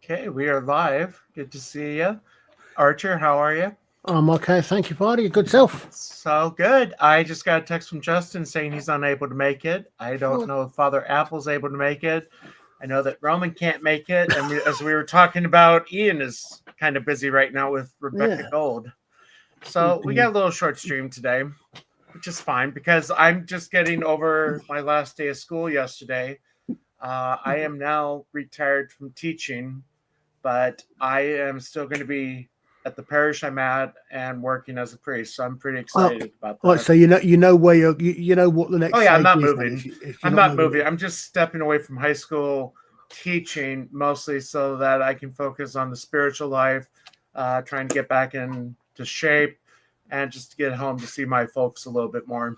Okay, we are live. Good to see you. Archer, how are you? I'm okay. Thank you, Vardy. Good self. So good. I just got a text from Justin saying he's unable to make it. I don't know if Father Apple's able to make it. I know that Roman can't make it. And as we were talking about, Ian is kind of busy right now with Rebecca Gold. So we got a little short stream today, which is fine because I'm just getting over my last day of school yesterday. I am now retired from teaching, but I am still going to be at the parish I'm at and working as a priest. So I'm pretty excited about that. Right, so you know where you know what the next. Oh yeah, I'm not moving. I'm not moving. I'm just stepping away from high school teaching mostly so that I can focus on the spiritual life, trying to get back into shape, and just to get home to see my folks a little bit more.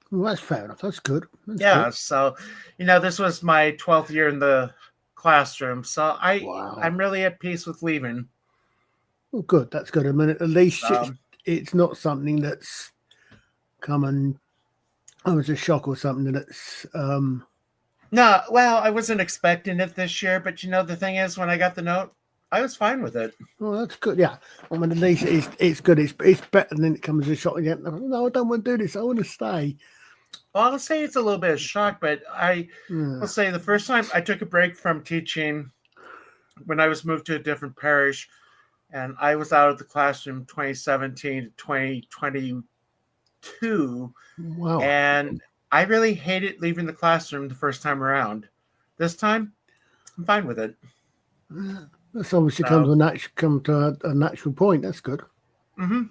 Well, that's fair enough. That's good. That's good. So this was my 12th year in the classroom, so I'm really at peace with leaving. Well, good. That's good. I mean, at least it's not something that's come as a shock or something that's. No, well, I wasn't expecting it this year, but the thing is, when I got the note, I was fine with it. Well, that's good. Yeah, I mean, at least it's good. It's better than it comes as a shock again. No, I don't want to do this. I want to stay. Well, I'll say it's a little bit of shock, but will say the first time I took a break from teaching when I was moved to a different parish, and I was out of the classroom 2017 to 2022. Wow. And I really hated leaving the classroom the first time around. This time, I'm fine with it. That's obviously come to a natural point. That's good. Mm-hmm.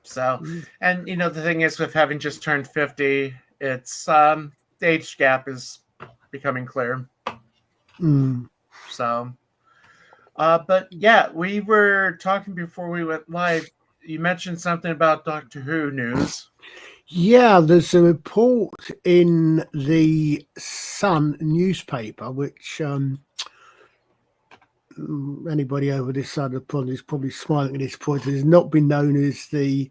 So, and the thing is, with having just turned 50, it's the age gap is becoming clear. So, but yeah, we were talking before we went live. You mentioned something about Doctor Who news. Yeah, there's a report in the Sun newspaper, which anybody over this side of the pond is probably smiling at this point. It has not been known as the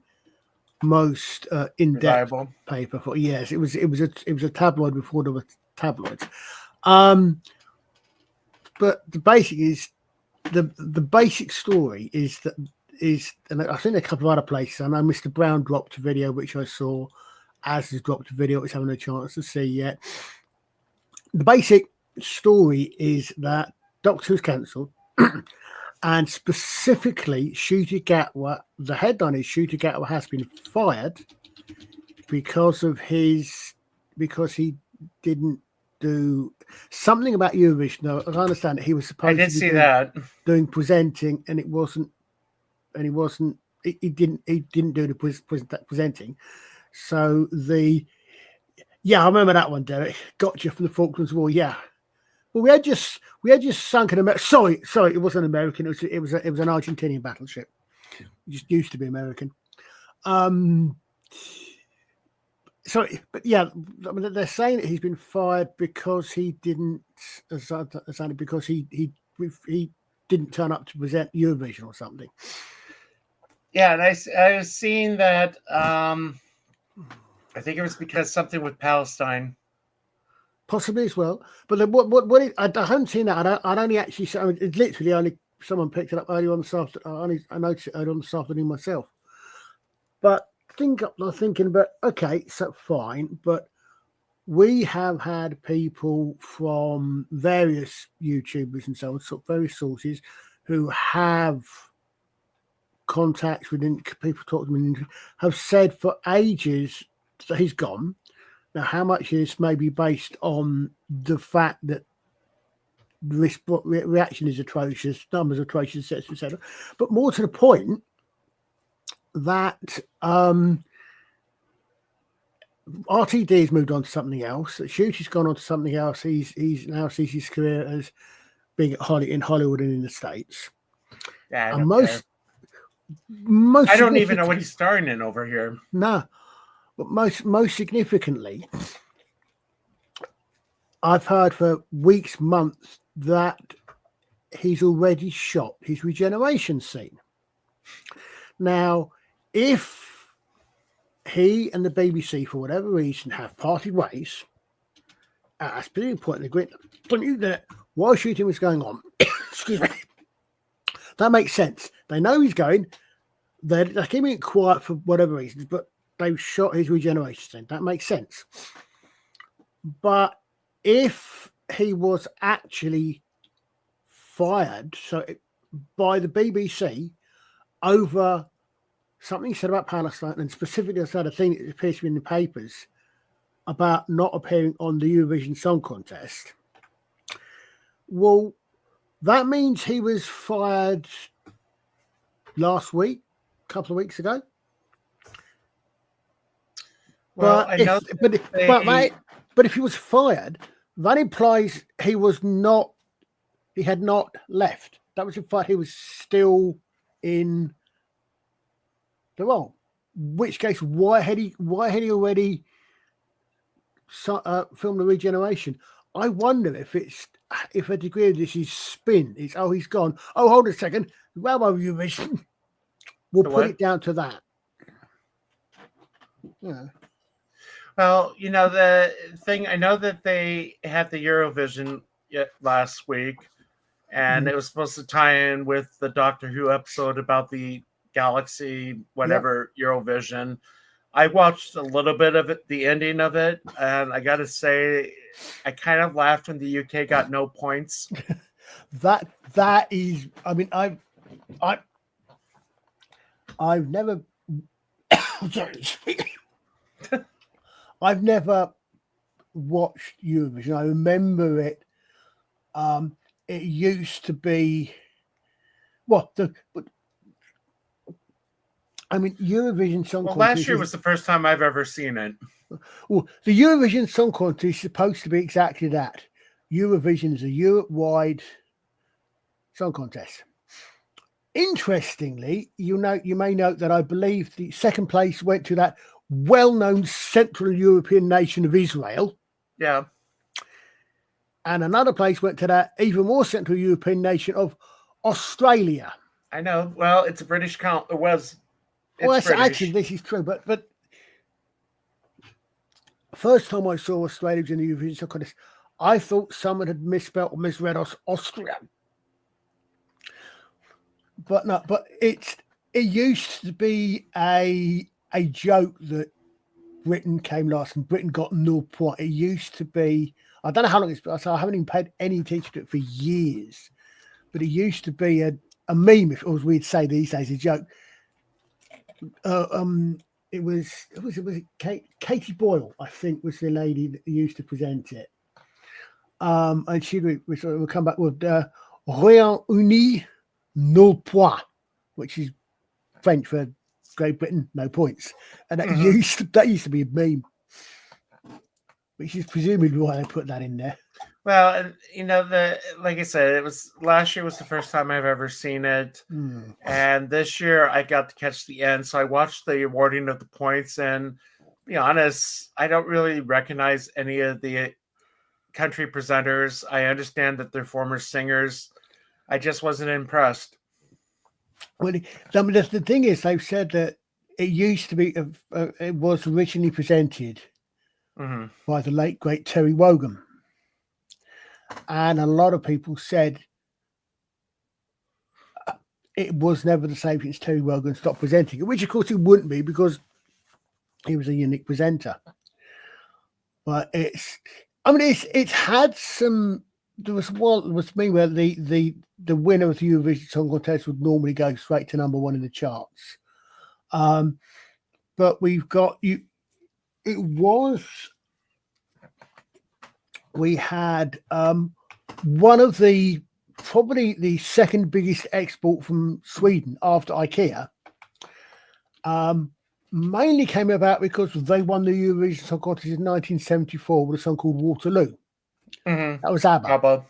most in-depth paper for years. It was a tabloid before there were tabloids. But the basic is the basic story is that and I think a couple of other places. I know Mr. Brown dropped a video which I saw, as has dropped a video which I haven't had a chance to see yet. The basic story is that Doctor Who's cancelled, and specifically Ncuti Gatwa. The headline is Ncuti Gatwa has been fired because he didn't do something about Eurovision. Now, I understand that he was supposed to be doing presenting, and he didn't do the presenting. So I remember that one, Derek. Gotcha from the Falklands War. Yeah. Well, we had just sunk an American. Sorry, it wasn't American. It was an Argentinian battleship. It just used to be American. Sorry, but yeah, I mean, they're saying that he's been fired because he didn't, because he didn't turn up to present Eurovision or something. Yeah, and I was seeing that. I think it was because something with Palestine. Possibly as well, but then what I haven't seen that. I'd only actually. I mean, it's literally only someone picked it up earlier on this afternoon. I noticed it earlier on this afternoon myself. But I'm thinking about, okay, so fine, but we have had people from various YouTubers and so on, various sources, who have contacts with people talking to him, have said for ages that he's gone. Now, how much of this may be based on the fact that the reaction is atrocious, numbers atrocious, etc., etc. But more to the point, that RTD's moved on to something else. Ncuti's gone on to something else. He's now sees his career as being in Hollywood and in the States. Yeah, and most I don't even know what he's starring in over here. No. But most significantly, I've heard for weeks, months, that he's already shot his regeneration scene. Now, if he and the BBC, for whatever reason, have parted ways at a specific point in the agreement, while shooting was going on, excuse me, that makes sense. They know he's going. They're keeping it quiet for whatever reasons, but they've shot his regeneration scene. That makes sense. But if he was actually fired by the BBC over something said about Palestine, and specifically said a thing that appears to be in the papers about not appearing on the Eurovision Song Contest, well, that means he was fired last week, a couple of weeks ago. Well, But if he was fired, that implies he had not left. That was in fact he was still in the role. In which case, why had he already filmed the regeneration? I wonder if a degree of this is spin. It's he's gone. Oh, hold a second. Well, Eurovision. We'll put it down to that. Yeah. Well, the thing, I know that they had the Eurovision last week, and it was supposed to tie in with the Doctor Who episode about the Galaxy, whatever, Eurovision. I watched a little bit of it, the ending of it, and I got to say, I kind of laughed when the UK got no points. That is, I mean, I've never, I've never watched Eurovision. I remember it. It used to be Eurovision Song Contest. Last year was the first time I've ever seen it. Well, the Eurovision Song Contest is supposed to be exactly that. Eurovision is a Europe-wide song contest. Interestingly, you may note that I believe the second place went to that well-known Central European nation of Israel. Yeah. And another place went to that even more Central European nation of Australia. I know. Well, it's a British count. It was. Actually, this is true. But first time I saw Australia in the Eurovision Song Contest, I thought someone had misspelled or misread Austria. But no, but it used to be a joke that Britain came last and Britain got 0 point. It used to be, I don't know how long it's been, so I haven't even paid any attention to it for years, but it used to be a meme, if it was we'd say these days, a joke. It was Katie Boyle, I think, was the lady that used to present it. And she would come back with Rien Uni, 0 point, which is French for Great Britain, no points. And that used to be a meme, which is presumably why they put that in there. Well, like I said, it was last year was the first time I've ever seen it, and this year I got to catch the end. So I watched the awarding of the points, and to be honest, I don't really recognize any of the country presenters. I understand that they're former singers. I just wasn't impressed. Well, the thing is, they've said that it used to be, it was originally presented by the late great Terry Wogan. And a lot of people said it was never the same since Terry Wogan stopped presenting it, which of course it wouldn't be because he was a unique presenter. But it's had some. There was me where the winner of the Eurovision Song Contest would normally go straight to number one in the charts. But we've got you. We had one of probably the second biggest export from Sweden after IKEA. Mainly came about because they won the Eurovision Song Contest in 1974 with a song called Waterloo. That was ABBA.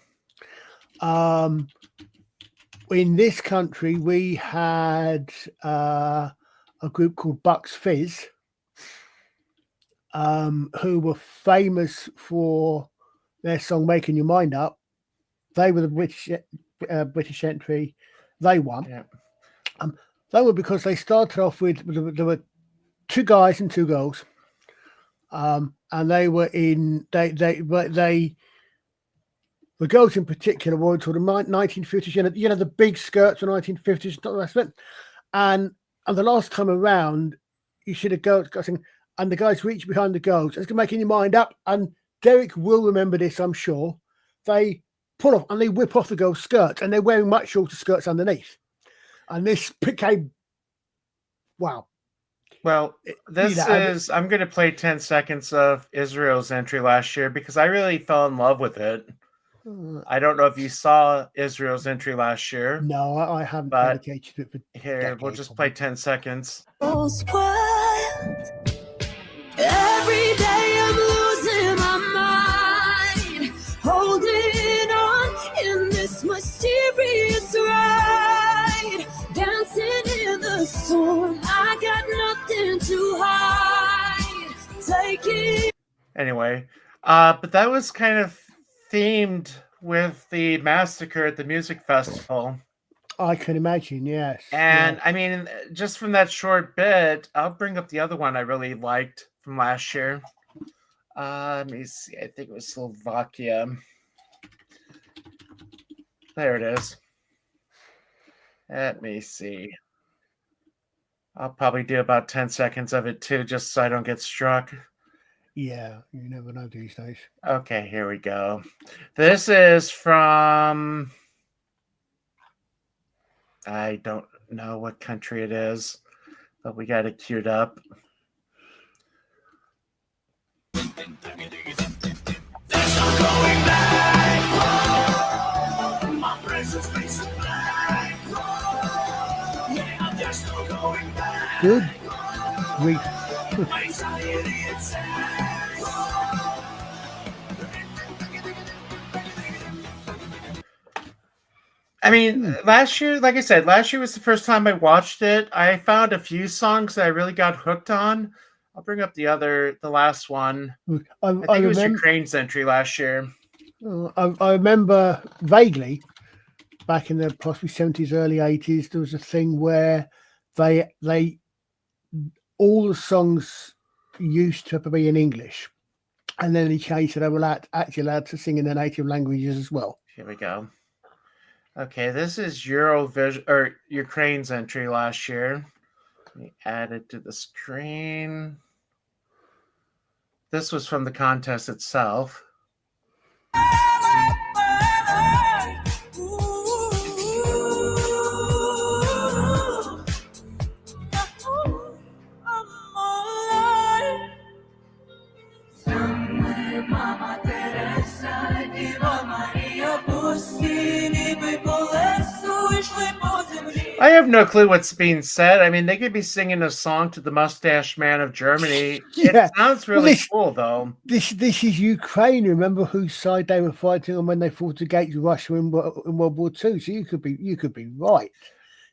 In this country, we had a group called Bucks Fizz, who were famous for their song "Making Your Mind Up," They were the British entry. They won. Yeah. They were because they started off with there were 2 guys and 2 girls, and they were in the girls in particular were sort of 1950s. You know the big skirts of 1950s, not the rest of it. And the last time around, you should have girls and the guys reach behind the girls. It's making your mind up. And Derek will remember this, I'm sure. They pull off and they whip off the girls' skirts, and they're wearing much shorter skirts underneath. And this became, wow. Well, I'm going to play 10 seconds of Israel's entry last year because I really fell in love with it. I don't know if you saw Israel's entry last year. No, I haven't dedicated it. But here, we'll just play 10 seconds. Every day I'm losing my mind, holding on in this mysterious ride, dancing in the storm. I got nothing to hide. Take it. Anyway, but that was kind of themed with the massacre at the music festival. I can imagine, yes. And I mean, just from that short bit, I'll bring up the other one I really liked from last year. Let me see. I think it was Slovakia. There it is. Let me see. I'll probably do about 10 seconds of it too, just so I don't get struck. Yeah, you never know these days. Okay, here we go. This is from... I don't know what country it is, but we got it queued up. There's no going back. My presence makes it black. Yeah, there's no going back. Good. Great. Anxiety and sad. I mean, last year, like I said, last year was the first time I watched it. I found a few songs that I really got hooked on. I'll bring up the last one. I think it was Ukraine's entry last year. I remember vaguely back in the possibly 70s, early 80s, there was a thing where they all the songs used to be in English, and then they changed so they were actually allowed to sing in their native languages as well. Here we go. Okay, this is Eurovision or Ukraine's entry last year. Let me add it to the screen. This was from the contest itself. I have no clue what's being said. I mean, they could be singing a song to the Mustache Man of Germany. Yeah. It sounds really cool, though. This is Ukraine. Remember whose side they were fighting on when they fought against Russia in World War II. So you could be right.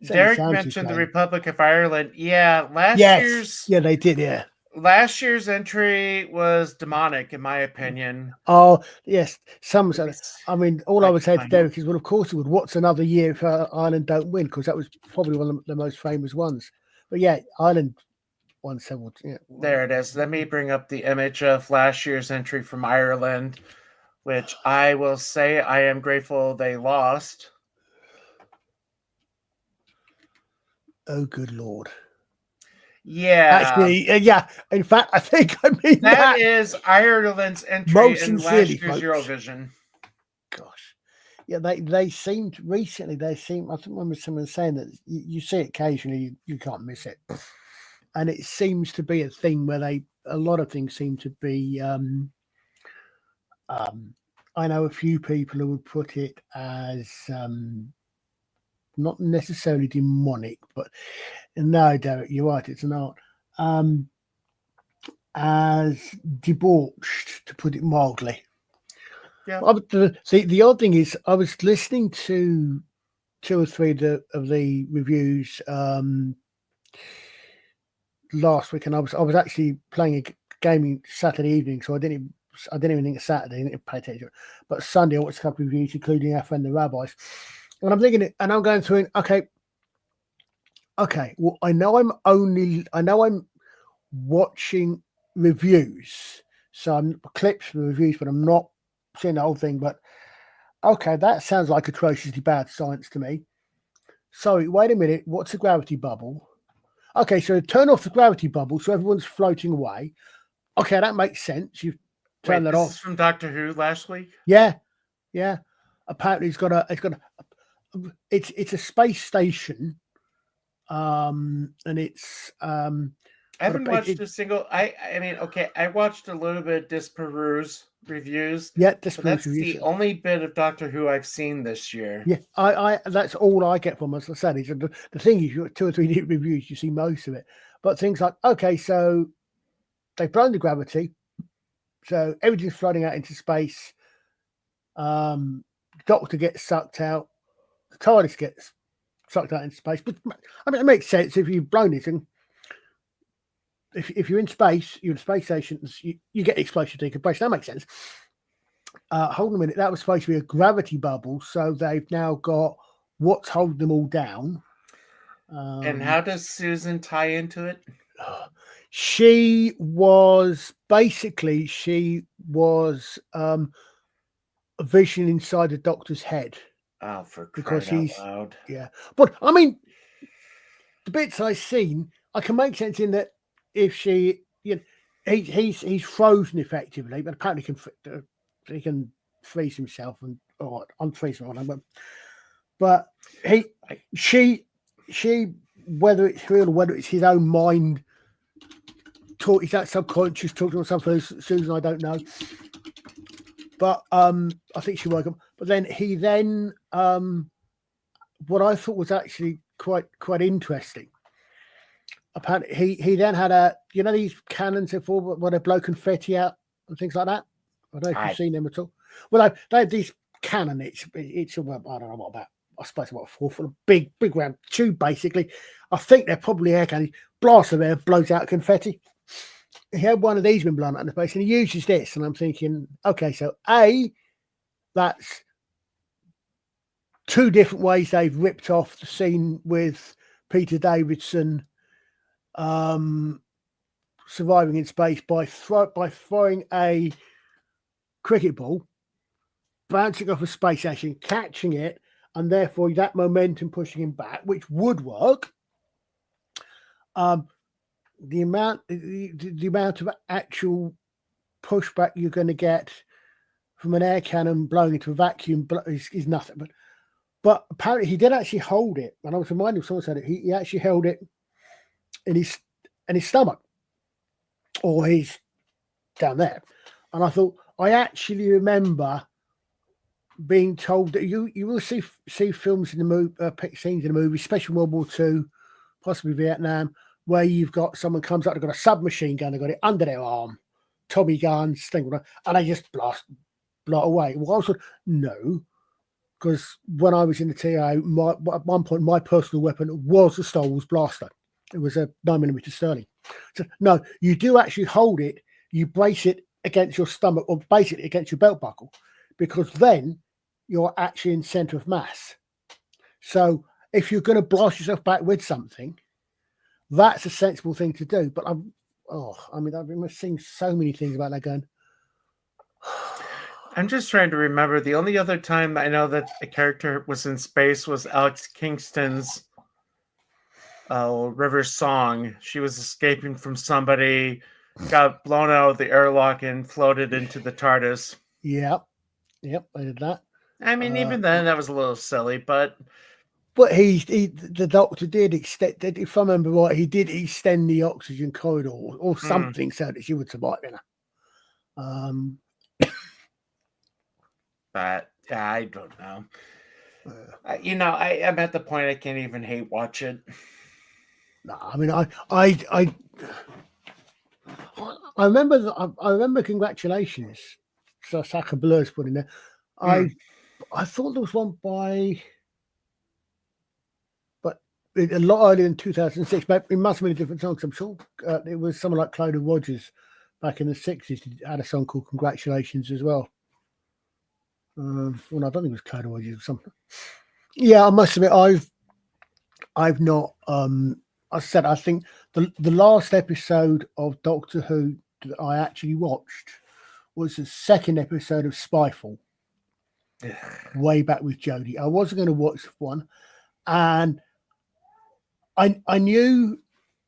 Derek mentioned the Republic of Ireland. Yeah, they did. Yeah. Last year's entry was demonic, in my opinion. Oh, yes. I mean, all I would say to Derek is, well, of course it would. What's another year if Ireland don't win? Because that was probably one of the most famous ones. But yeah, Ireland won several. Yeah. There it is. Let me bring up the image of last year's entry from Ireland, which I will say I am grateful they lost. Oh, good Lord. Yeah. Actually, yeah. In fact, I think I mean that is Ireland's entry in last year's Eurovision. Gosh. Yeah, they seemed recently, I think remember someone saying that you see it occasionally, you can't miss it. And it seems to be a thing where a lot of things seem to be I know a few people who would put it as not necessarily demonic, but no, Derek, you're right, it's not. As debauched, to put it mildly. Yeah. The odd thing is, I was listening to 2 or 3 of the reviews last week, and I was actually playing a game Saturday evening, so I didn't I didn't even think of Saturday. I didn't pay attention. But Sunday, I watched a couple of reviews, including our friend the rabbis. And I'm thinking, and I'm going through. Okay. Well, I know I'm watching reviews, so I'm clips from reviews, but I'm not seeing the whole thing. But okay, that sounds like atrociously bad science to me. Sorry, wait a minute. What's a gravity bubble? Okay, so turn off the gravity bubble so everyone's floating away. Okay, that makes sense. You turn that this off. is from Doctor Who last week. Yeah. Apparently, it's a space station, and it's I haven't watched a single. I mean, okay, I watched a little bit of Disperuse reviews. Yeah, but that's the only bit of Doctor Who I've seen this year. Yeah, I that's all I get from, as I said. Is the thing is, you got 2 or 3 different reviews, you see most of it. But things like, okay, so they've blown the gravity, so everything's floating out into space. Doctor gets sucked out, the TARDIS gets sucked out into space. But I mean, it makes sense if you've blown it, and if you're in space, you're in space stations, you get explosive decompression. That makes sense. Hold on a minute, that was supposed to be a gravity bubble, so they've now got what's holding them all down. And how does Susan tie into it? She was a vision inside the Doctor's head. Oh, for because crying out loud. Yeah, but I mean, the bits I've seen, I can make sense in that if she, he's frozen effectively, but apparently he can freeze himself and unfreeze him. But she, whether it's real or whether it's his own mind, is that subconscious talking or something? Susan, I don't know. But I think she woke up. But then what I thought was actually quite interesting. Apparently, he then had these cannons where they blow confetti out and things like that. I don't know if you've seen them at all. Well, they have these cannon. It's about, I don't know what about. I suppose about 4 foot, big round tube basically. I think they're probably air cannons. Blast of air, blows out confetti. He had one of these been blown out in space, and he uses this. And I'm thinking, okay, so that's 2 different ways they've ripped off the scene with Peter Davidson surviving in space by throwing a cricket ball, bouncing off a space station, catching it, and therefore that momentum pushing him back, which would work. The amount of actual pushback you're going to get from an air cannon blowing into a vacuum is nothing. But apparently he did actually hold it, and I was reminded, someone said it. He actually held it in his stomach, or he's down there. And I thought, I actually remember being told that you will see films in the movie, scenes in the movie, especially World War II, possibly Vietnam, where you've got someone comes up, they've got a submachine gun, they've got it under their arm, Tommy guns, thing, and they just blow away. Well, I was like, no, because when I was in the TA, at one point, my personal weapon was a Star Wars blaster. It was a 9mm Sterling. So, no, you do actually hold it, you brace it against your stomach, or basically against your belt buckle, because then you're actually in center of mass. So if you're going to blast yourself back with something, that's a sensible thing to do. But I've been seeing so many things about that going. I'm just trying to remember. The only other time I know that a character was in space was Alex Kingston's River Song. She was escaping from somebody, got blown out of the airlock and floated into the TARDIS. Yep, I did that. I mean, even then, that was a little silly, but the Doctor did extend. If I remember right, he did extend the oxygen corridor or something so that she would survive. But I don't know. I'm at the point I can't even hate watch it. No, I mean, I remember congratulations. So Saka Blur's put in there. I thought there was one but a lot earlier than 2006. But it must have been a different song. I'm sure it was someone like Clodagh Rogers back in the 60s, had a song called Congratulations as well. Well, I don't think it was Code Origins or something. Yeah, I must admit, I've not. I said I think the last episode of Doctor Who that I actually watched was the second episode of Spyfall, way back with Jodie. I wasn't going to watch one, and I knew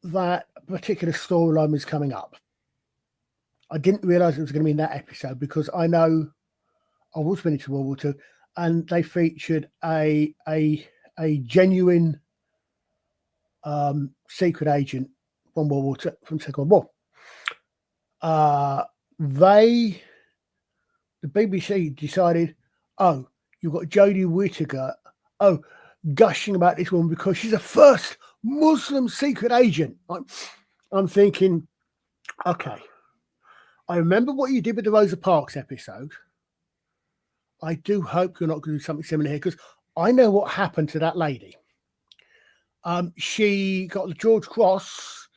that a particular storyline was coming up. I didn't realise it was going to be in that episode because I know I was finished World War II, and they featured a genuine secret agent from World War II, from Second World War. The BBC decided, oh, you've got Jodie Whittaker, gushing about this woman because she's the first Muslim secret agent. I'm thinking, okay, I remember what you did with the Rosa Parks episode. I do hope you're not going to do something similar here because I know what happened to that lady. She got the George Cross.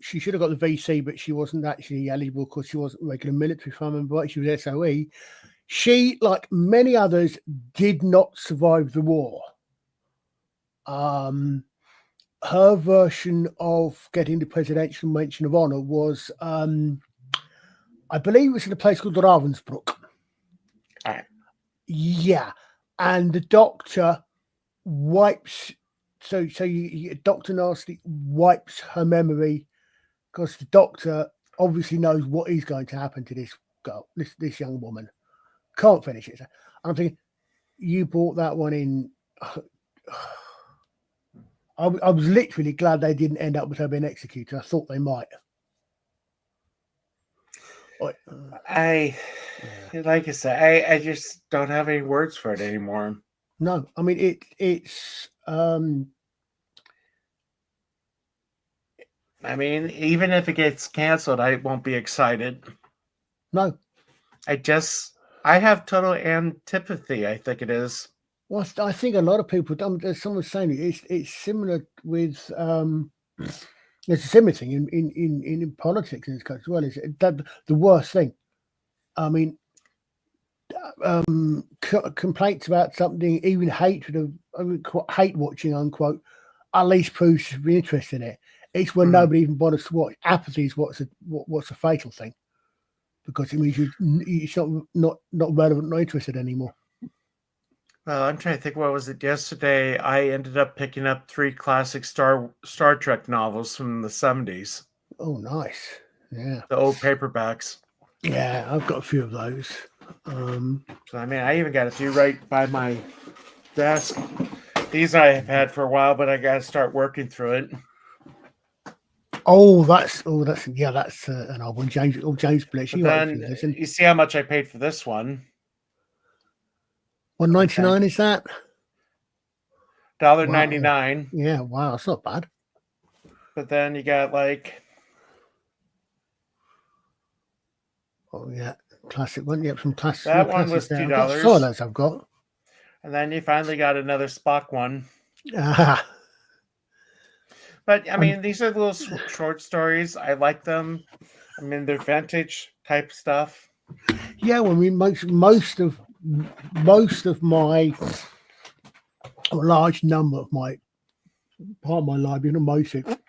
She should have got the VC, but she wasn't actually eligible because she wasn't regular military, if I remember right. She was SOE. She, like many others, did not survive the war. Her version of getting the Presidential Mention of Honor was, I believe it was in a place called Ravensbrück. Yeah. And the doctor wipes, Dr. Nasty wipes her memory because the doctor obviously knows what is going to happen to this girl, this young woman. Can't finish it. I'm thinking, you brought that one in. I was literally glad they didn't end up with her being executed. I thought they might. Like I said, I just don't have any words for it anymore. No, I mean it's. I mean, even if it gets canceled, I won't be excited. No, I have total antipathy. I think it is. Well, I think a lot of people. Someone was saying it's similar with. It's a similar thing in politics in this country as well. Is that the worst thing? I mean, complaints about something, even hate watching, unquote, at least proves to be interested in it. It's when nobody even bothers to watch. Apathy is what's a fatal thing, because it means it's not relevant, not interested anymore. Well, I'm trying to think. What was it yesterday? I ended up picking up 3 classic Star Trek novels from the 70s. Oh, nice! Yeah, the old paperbacks. Yeah, I've got a few of those. So I mean, I even got a few right by my desk. These I have had for a while, but I got to start working through it. That's an old one. James Blish. You see how much I paid for this one? $1.99 is that? $1.99. Yeah, wow, that's not bad. But then you got classic one. Yep, some classic. That one was $2. Some of those I've got. And then you finally got another Spock one. Ah. But I mean, these are little short stories. I like them. I mean, they're vintage type stuff. Yeah, well, I mean, most of my, a large number of my part of my library, not most of it,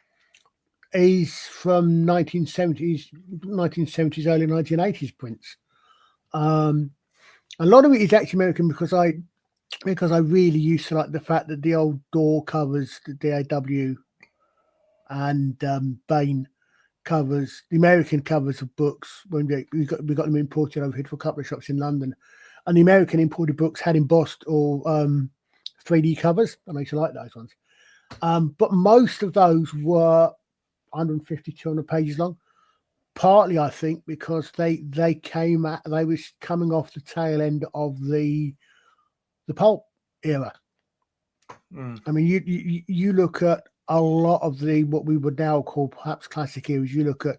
is from 1970s, early 1980s prints. A lot of it is actually American because I really used to like the fact that the old door covers, the DAW and Bain covers, the American covers of books, when we got them imported over here for a couple of shops in London, and the American imported books had embossed or 3D covers, and I used to like those ones. But most of those were 150, 200 pages long. Partly, I think, because they was coming off the tail end of the pulp era. I mean, you look at a lot of what we would now call perhaps classic eras. You look at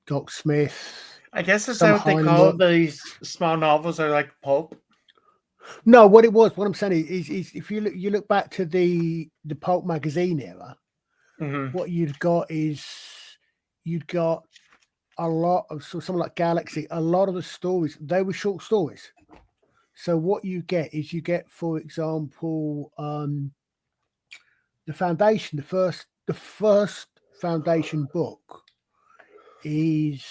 Doc Smith. I guess that's what they call these small novels, are like pulp. No, what I'm saying is if you look back to the pulp magazine era, what you've got is you'd got a lot of something like Galaxy. A lot of the stories, they were short stories. So what you get is you get, for example, the Foundation. The first Foundation book is,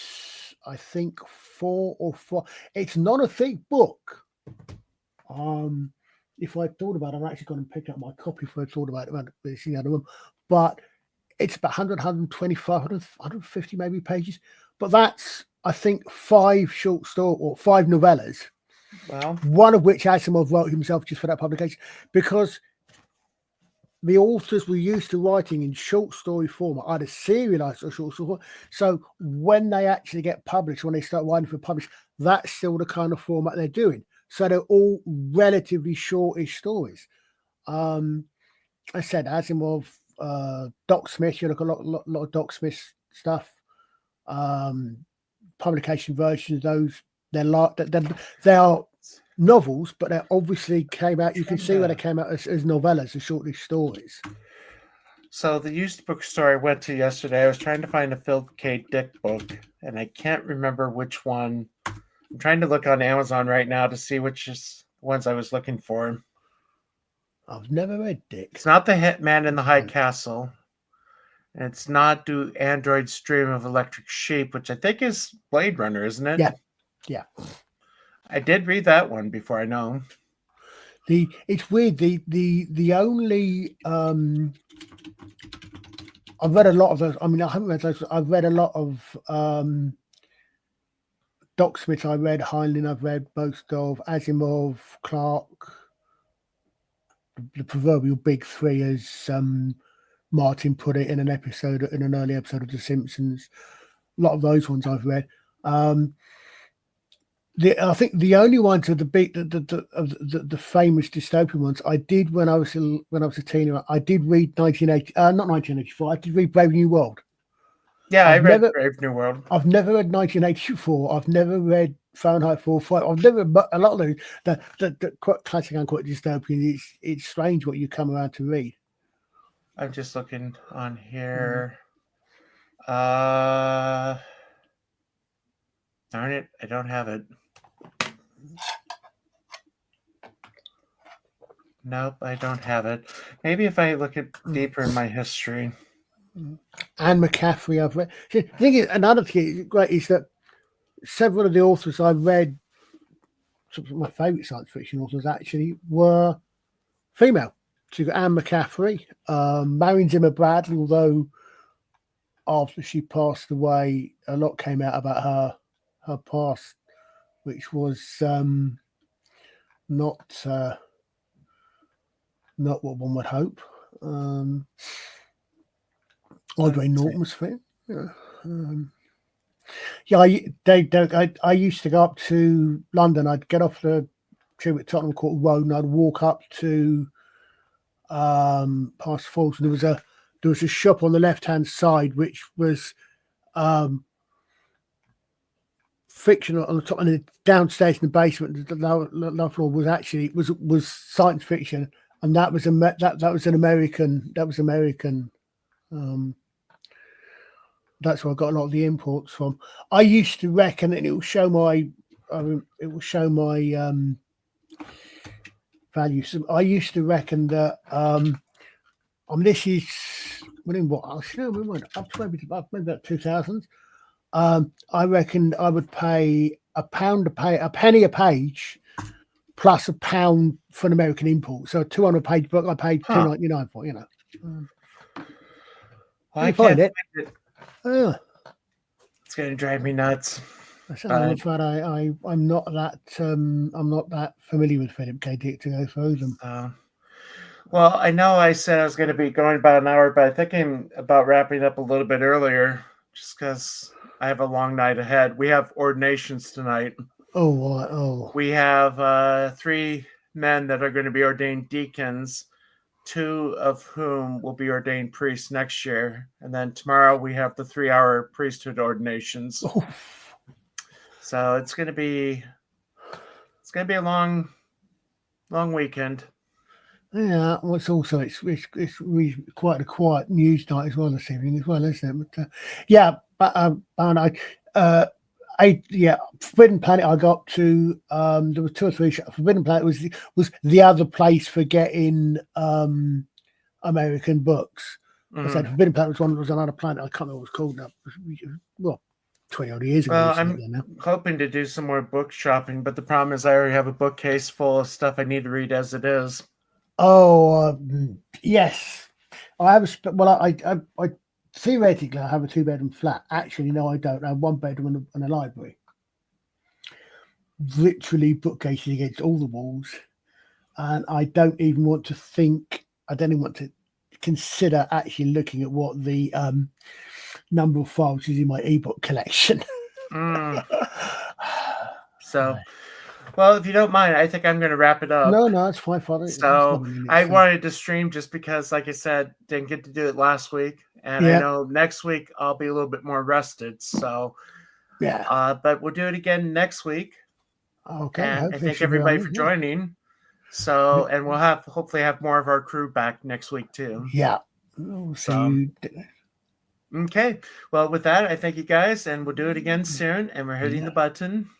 I think, 4 or 5. It's not a thick book. If I thought about it, I'm actually going to pick up my copy if I thought about it. It's in the other room, but it's about 100, 125, 150 maybe pages. But that's, I think, 5 short stories or 5 novellas. Well, One of which Asimov wrote himself just for that publication, because the authors were used to writing in short story format, either serialized or short story. So when they actually get published, when they start writing for publish, that's still the kind of format they're doing. So they're all relatively shortish stories. I said Asimov, Doc Smith. You look a lot of Doc Smith stuff. Publication versions, those they are novels, but they obviously came out. You can see where they came out as novellas, as shortish stories. so the used bookstore I went to yesterday, I was trying to find a Philip K. Dick book, and I can't remember which one. I'm trying to look on Amazon right now to see which is the ones I was looking for. I've never read Dick. It's not The Hitman in the High Castle. And it's not Do Androids Dream of Electric Sheep, which I think is Blade Runner, isn't it? Yeah. I did read that one before, I know. It's weird. The only I've read a lot of those. I mean, I haven't read those. I've read a lot of Doc Smith. I read Heinlein. I've read most of Asimov, Clarke, the proverbial big three, as Martin put it in an early episode of The Simpsons. A lot of those ones I've read. I think the only ones are the famous dystopian ones I did when I was a teenager. I did read not 1984. I did read Brave New World. Yeah, I read Brave New World. I've never read 1984. I've never read Fahrenheit 4/5. I've never, but a lot of those the classic unquote dystopian. It's strange what you come around to read. I'm just looking on here. Darn it, I don't have it. Nope, I don't have it. Maybe if I look at deeper in my history. Anne McCaffrey, I've read. The thing is, another thing great is that several of the authors I read, some of my favourite science fiction authors actually, were female. So you've got Anne McCaffrey, Marion Zimmer Bradley, although after she passed away, a lot came out about her past, which was not what one would hope. Audrey Norton was fit. I used to go up to London. I'd get off the tube at Tottenham Court Road and I'd walk up to past Falls. And there was a shop on the left hand side which was fictional on the top, and then downstairs in the basement, the lower floor was actually was science fiction, and that was American. That's where I got a lot of the imports from. I used to reckon, and it will show my values. I used to reckon that this is within what I remember up to maybe about 2000s. I reckon I would pay a penny a page plus £1 for an American import. So a 200-page book I paid $2.99 for. I can't find it. It's going to drive me nuts. I'm afraid I'm not that familiar with Philip K. Dick to go through them. Well, I know I said I was going to be going about an hour, but I think I'm about wrapping up a little bit earlier, just because I have a long night ahead. We have ordinations tonight. We have 3 men that are going to be ordained deacons, 2 of whom will be ordained priests next year, and then tomorrow we have the 3-hour priesthood ordinations. So it's going to be a long weekend. Yeah, well, it's really quite a quiet news night as well this evening as well, isn't it? But Forbidden Planet. I got to. There were 2 or 3 shows. Forbidden Planet was the other place for getting American books. I said Mhm. Forbidden Planet was one that was another planet. I can't remember what it was called now. Well, 20 odd years ago. Well, or something I'm now. hoping to do some more book shopping, but the problem is I already have a bookcase full of stuff I need to read as it is. Oh, yes. I have I theoretically I have a 2-bedroom flat. Actually, no, I don't. I have 1 bedroom and a library. Literally bookcases against all the walls, and I don't even want to think. I don't even want to consider actually looking at what the number of files is in my ebook collection. Mm, so, well, if you don't mind, I think I'm going to wrap it up. No, it's fine. Father. So I wanted to stream just because, like I said, didn't get to do it last week, and I know next week I'll be a little bit more rested. So, yeah. but we'll do it again next week. Okay. And I thank everybody for joining. So, and we'll hopefully have more of our crew back next week too. Yeah. We'll see So, you. Okay. Well, with that, I thank you guys, and we'll do it again soon. And we're hitting the button.